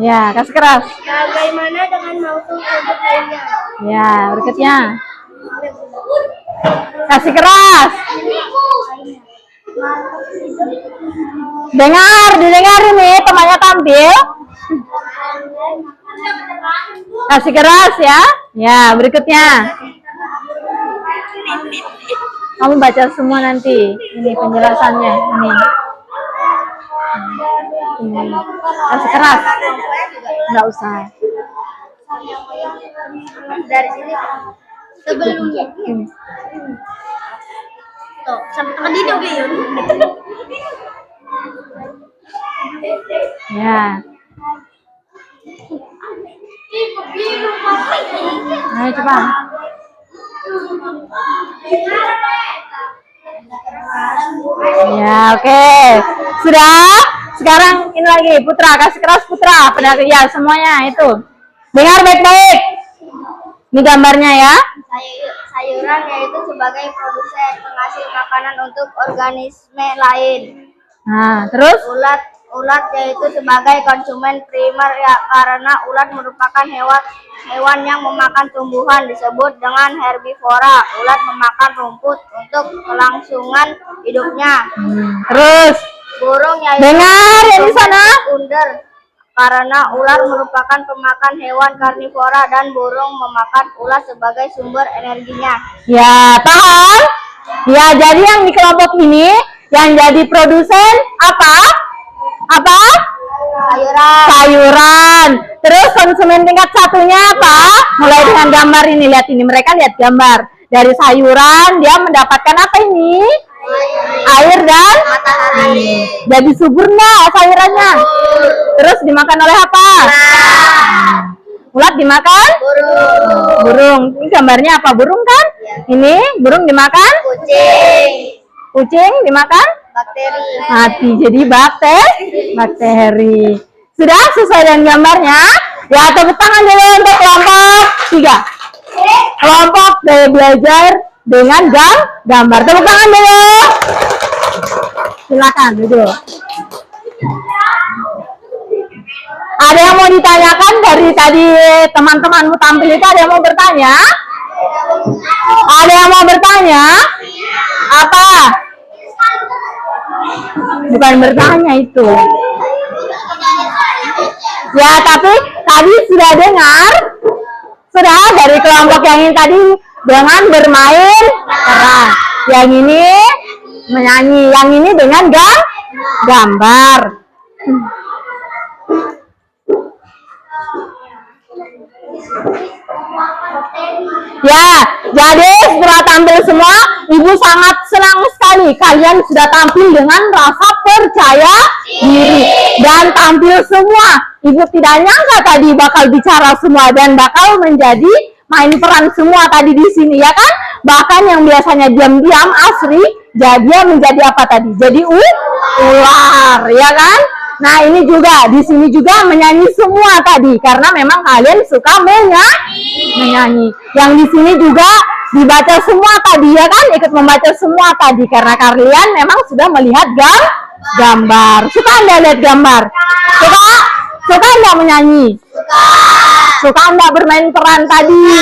Ya, kasih keras. Bagaimana dengan maupun produk lainnya? Ya, berikutnya. Kasih keras. Didengar ini temannya tampil. Kasih keras ya. Ya, berikutnya. Kamu baca semua nanti. Ini penjelasannya. Ini. Kasih keras. Enggak usah. Dari sini sebelumnya. foto sampai tekan di kayak Ya. Ayo coba. Ya, oke. Sudah? Sekarang ini lagi Putra, kasih keras Putra. Pada ya semuanya itu. Dengar baik-baik. Ini gambarnya ya. Sayuran yaitu sebagai produsen penghasil makanan untuk organisme lain. Nah, terus? Ulat yaitu sebagai konsumen primer ya, karena ulat merupakan hewan yang memakan tumbuhan disebut dengan herbivora. Ulat memakan rumput untuk kelangsungan hidupnya. Terus? Burung yaitu Dengar yang di sana. Sekunder, karena ular merupakan pemakan hewan karnivora dan burung memakan ulat sebagai sumber energinya. Ya, paham? Ya, jadi yang di kelompok ini yang jadi produsen apa? Apa? Sayuran. Terus konsumen tingkat satunya apa? Mulai dengan gambar ini, lihat ini, mereka lihat gambar. Dari sayuran dia mendapatkan apa ini? Air dan Matahari. jadi subur nggak sayurannya? Terus dimakan oleh apa? Ulat dimakan? Burung. Ini gambarnya apa? Burung kan? Ini burung dimakan? Kucing. Kucing dimakan? Bakteri. Mati. Jadi bakteri. Sudah sesuai dengan gambarnya? Ya, tepuk tangan dulu untuk kelompok 3. Kelompok daya belajar dengan gambar. Tepuk tangan dulu. Silakan duduk. Ada yang mau ditanyakan dari tadi teman-temanmu tampil itu? Ada yang mau bertanya? Ada yang mau bertanya? Apa? Bukan bertanya itu. Ya, tapi tadi sudah dengar? Sudah dari kelompok yang ini tadi dengan bermain keras. Yang ini menyanyi, yang ini dengan gambar. Ya, jadi setelah tampil semua, Ibu sangat senang sekali kalian sudah tampil dengan rasa percaya diri dan tampil semua. Ibu tidak nyangka tadi bakal bicara semua dan bakal menjadi main peran semua tadi di sini, ya kan? Bahkan yang biasanya diam-diam asri, jadi menjadi apa tadi? Jadi ular, ya kan? Nah, ini juga di sini juga menyanyi semua tadi karena memang kalian suka menyanyi. Yang di sini juga dibaca semua tadi, ya kan? Ikut membaca semua tadi karena kalian memang sudah melihat gambar. Suka Anda lihat gambar? Suka Anda menyanyi? Suka Anda bermain peran tadi?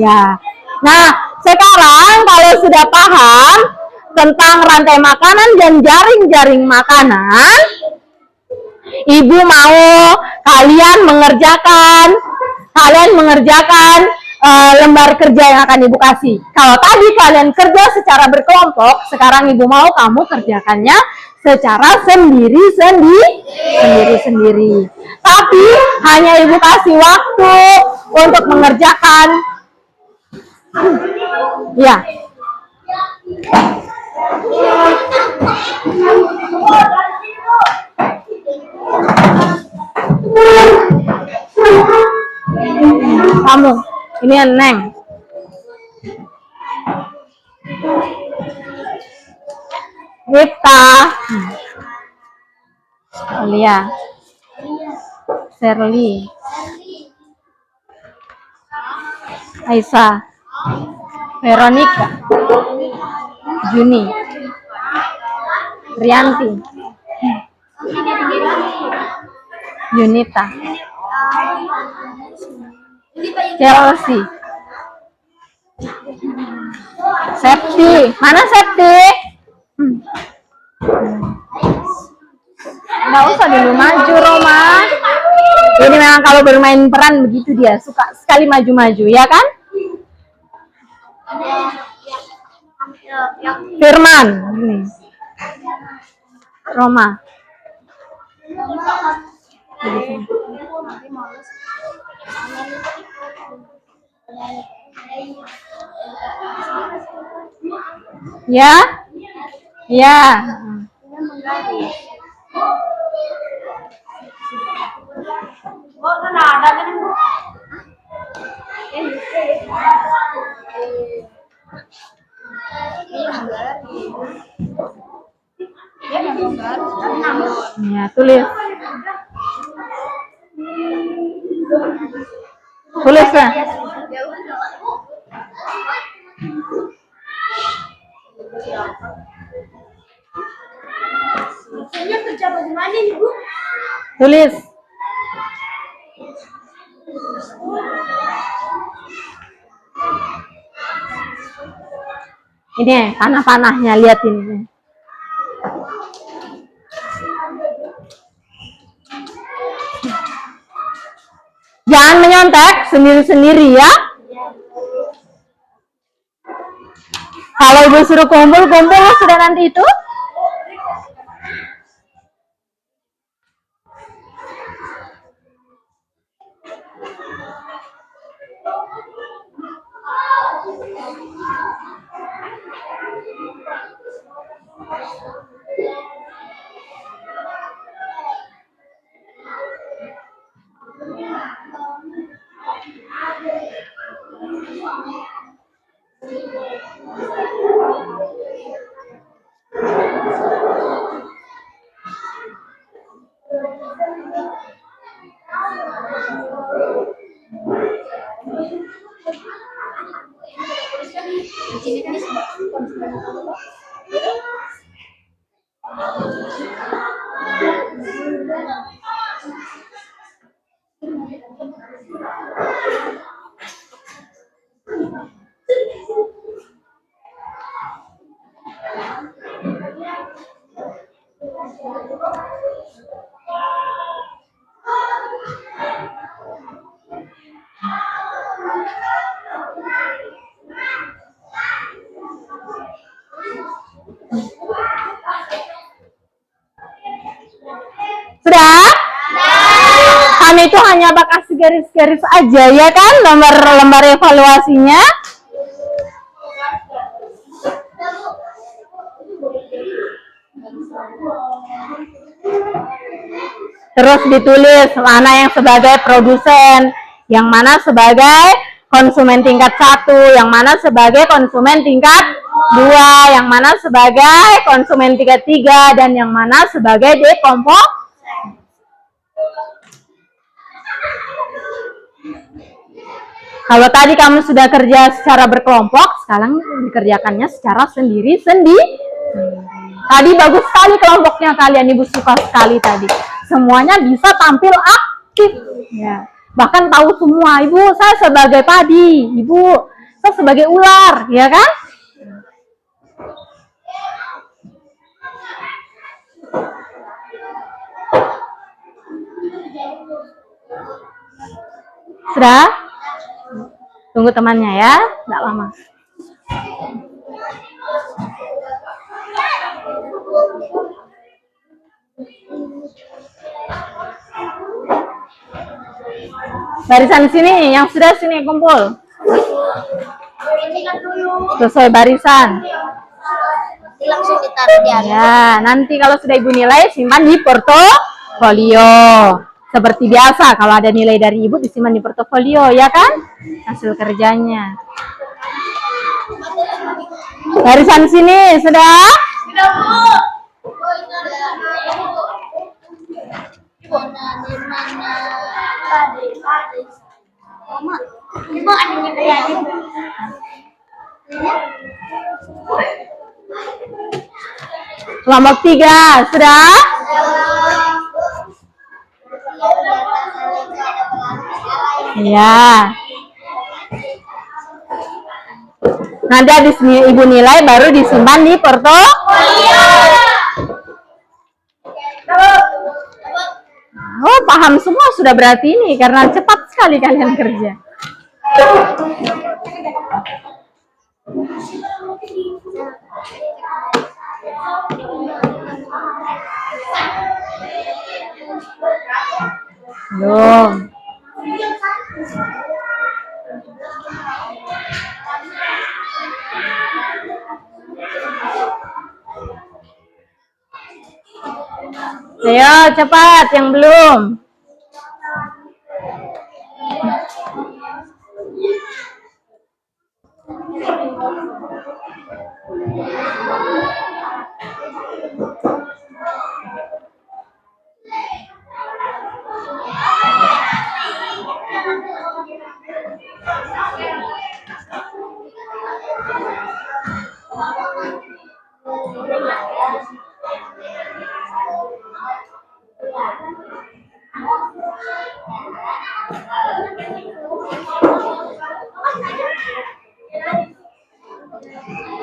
Iya. Nah, sekarang kalau sudah paham tentang rantai makanan dan jaring-jaring makanan, Ibu mau kalian mengerjakan lembar kerja yang akan Ibu kasih. Kalau tadi kalian kerja secara berkelompok, sekarang Ibu mau kamu kerjakannya secara sendiri-sendiri. Tapi hanya Ibu kasih waktu untuk mengerjakan. Ya. Kamu, ini Neng. Rita, Alia, Shirley, Aisyah, Veronica, Juni, Rianti, Yunita, Chelsea, Septi. Mana Septi? Nggak usah dulu maju, Roma. Jadi memang kalau bermain peran begitu dia, suka sekali maju-maju, ya kan? Firman, ini. Roma. Ya? Ya. Oh, ada kan? Ya, tulis. Tulis lah. Kerja bagaimana nih, Bu? Tulis. Ini panah-panahnya, lihat ini. Jangan menyontek sendiri-sendiri ya. Kalau ibu suruh kumpul-kumpul sudah nanti itu. Sudah? Kami itu hanya kasih garis-garis aja ya kan, lembar-lembar evaluasinya. Terus ditulis mana yang sebagai produsen, yang mana sebagai konsumen tingkat 1, yang mana sebagai konsumen tingkat 2, yang mana sebagai konsumen tingkat 3, dan yang mana sebagai dekomposisi. Kalau tadi kamu sudah kerja secara berkelompok, sekarang dikerjakannya secara sendiri-sendiri. Tadi bagus sekali kelompoknya kalian, ibu suka sekali tadi. Semuanya bisa tampil aktif. Ya. Bahkan tahu semua, ibu saya sebagai padi, ibu saya sebagai ular, ya kan? Sudah? Tunggu temannya ya, tidak lama. Barisan sini, yang sudah sini kumpul. Sesuai barisan. Langsung ditaruh di atas. Ya, nanti kalau sudah ibu nilai, simpan di portofolio. Seperti biasa, kalau ada nilai dari ibu disimpan di portofolio, ya kan? Hasil kerjanya. Barisan sini, sudah? Sudah, Bu. Ibu adanya kayak Kelompok 3, sudah? Ya. Nanti habis ibu nilai baru disimpan di portofolio. Oh, paham semua sudah berarti ini karena cepat sekali kalian kerja. Belum. Ayo cepat yang belum.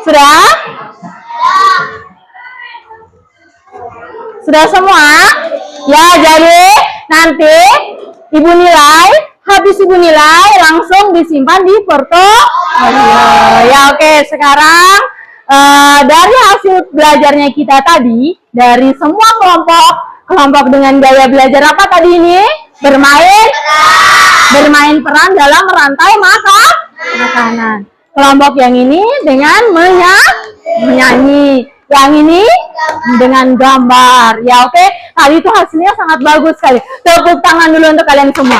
Sudah? Sudah semua? Ya, jadi nanti Ibu nilai, habis Ibu nilai langsung disimpan di portofolio. Ya, oke. Sekarang dari hasil belajarnya kita tadi, dari semua kelompok dengan gaya belajar apa tadi ini? Bermain peran dalam rantai makanan. Kelompok yang ini dengan menyanyi, yang ini dengan gambar. Ya, oke. Tadi itu hasilnya sangat bagus sekali. Tepuk tangan dulu untuk kalian semua.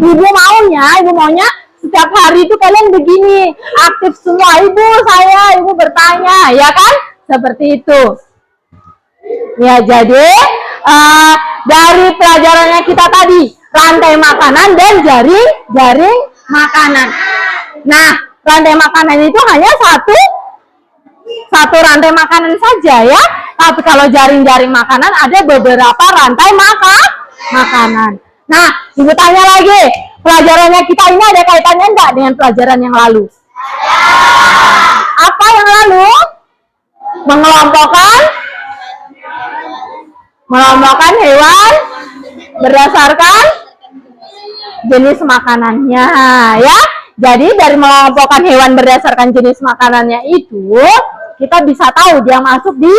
Ibu maunya setiap hari itu kalian begini, aktif semua. Ibu bertanya, ya kan? Seperti itu. Ya, jadi dari pelajarannya kita tadi, rantai makanan dan jaring makanan. Nah, rantai makanan itu hanya satu rantai makanan saja ya. Tapi kalau jaring-jaring makanan ada beberapa rantai makanan. Nah, Ibu tanya lagi, pelajarannya kita ini ada kaitannya enggak dengan pelajaran yang lalu? Apa yang lalu? Mengelompokkan hewan berdasarkan jenis makanannya ya. Jadi dari mengelompokkan hewan berdasarkan jenis makanannya itu kita bisa tahu dia masuk di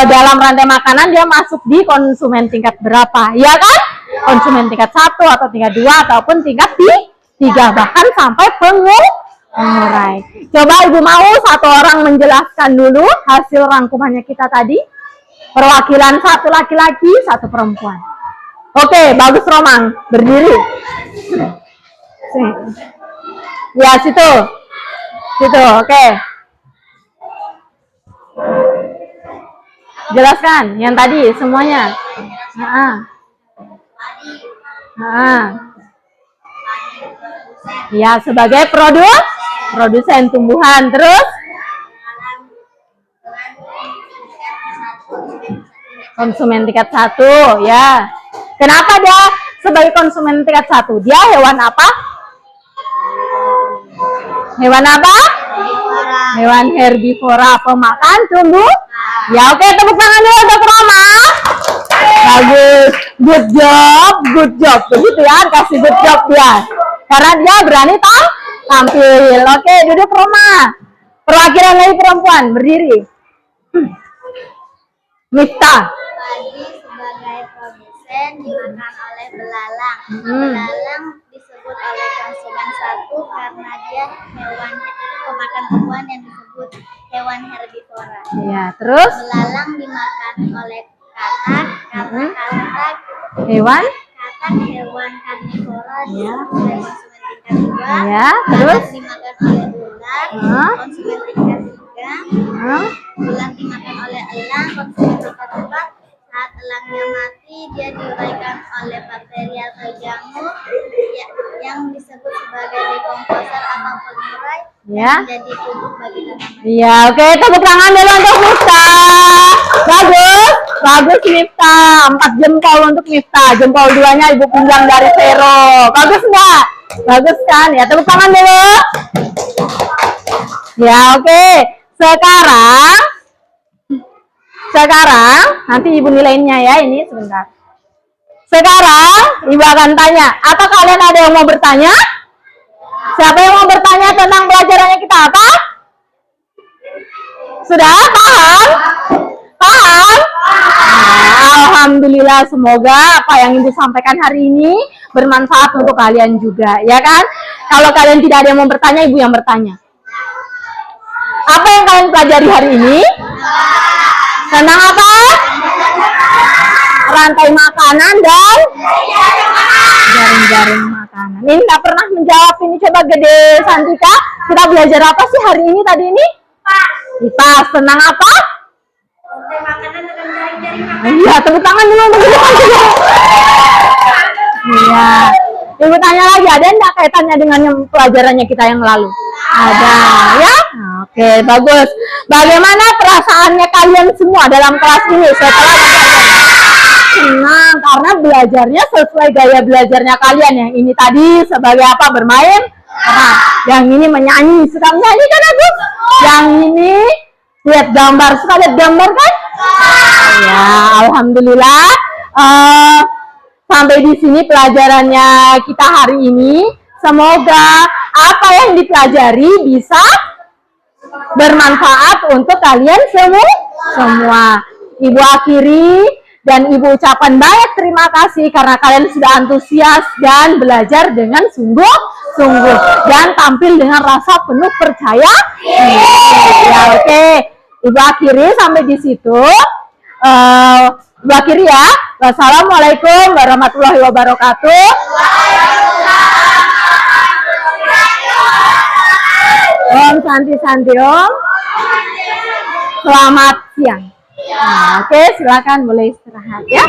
dalam rantai makanan, dia masuk di konsumen tingkat berapa, ya kan? Konsumen tingkat 1 atau tingkat 2 ataupun tingkat 3, bahkan sampai pengurai. Coba Ibu mau satu orang menjelaskan dulu hasil rangkumannya kita tadi. Perwakilan satu laki-laki, satu perempuan. Oke, bagus Romang, berdiri. Ya, situ, oke. Jelaskan yang tadi semuanya. Ya, sebagai produsen tumbuhan. Terus konsumen tingkat 1 ya. Kenapa dia sebagai konsumen tingkat 1? Dia hewan apa? Hewan herbivora, pemakan tumbuh. Ya, oke, tepuk tangan dulu untuk Roma. Bagus, good job. Begitu ya, kasih good job dia. Karena dia berani tampil. Oke, duduk Roma. Perwakilan lagi perempuan, berdiri. Miftah. Padi sebagai produsen dimakan oleh belalang. Belalang disebut oleh konsumen 1 karena dia pemakan tumbuhan yang disebut hewan herbivora. Ya, terus? Belalang dimakan oleh katak karena katak hewan karnivora ya. Oleh konsumen tingkat 2. Ya, terus? Dimakan oleh ular, konsumen tingkat 3. Ular dimakan oleh elang, konsumen tingkat 4. Saat elangnya mati, dia diuraikan oleh bakteri atau jamur yang disebut sebagai dekomposer atau pengurai ya. menjadi pupuk bagi tanaman. Iya, oke, tepuk tangan dulu untuk Miftah. Bagus Miftah. 4 jempol untuk Miftah. Jempol 2-nya Ibu pinjam dari Vero. Bagus enggak? Bagus kan? Ya, tepuk tangan dulu. Ya, oke. Sekarang nanti Ibu nilainya ya, ini sebentar. Sekarang Ibu akan tanya, atau kalian ada yang mau bertanya? Siapa yang mau bertanya tentang pelajarannya kita apa? Sudah paham? Nah, alhamdulillah, semoga apa yang Ibu sampaikan hari ini bermanfaat untuk kalian juga, ya kan? Kalau kalian tidak ada yang mau bertanya, Ibu yang bertanya. Apa yang kalian pelajari hari ini? Tentang apa? Rantai makanan dan jaring-jaring makanan. Ini nggak pernah menjawab ini. Coba Gede Santika, kita belajar apa sih hari ini tadi ini? IPAS. Tentang apa? Rantai makanan dengan jaring-jaring makanan. Iya, tepuk tangan dulu. Iya. Ibu tanya lagi, ada enggak kaitannya dengan yang pelajarannya kita yang lalu? Ada, ya? Oke, bagus. Bagaimana perasaannya kalian semua dalam kelas ini setelah belajar? Senang, karena belajarnya sesuai gaya belajarnya kalian. Yang ini tadi sebagai apa? Bermain. Nah, yang ini menyanyi. Suka menyanyi kan, Agus? Yang ini lihat gambar. Suka lihat gambar kan? Ya, alhamdulillah. Sampai di sini pelajarannya kita hari ini. Semoga apa yang dipelajari bisa bermanfaat untuk kalian semua. Ibu akhiri dan Ibu ucapkan banyak terima kasih karena kalian sudah antusias dan belajar dengan sungguh-sungguh dan tampil dengan rasa penuh percaya. Ya, oke. Ibu akhiri sampai di situ. Ibu akhiri ya. Wassalamualaikum warahmatullahi wabarakatuh. Om Santi Om. Selamat siang. Nah, oke, silakan boleh istirahat ya.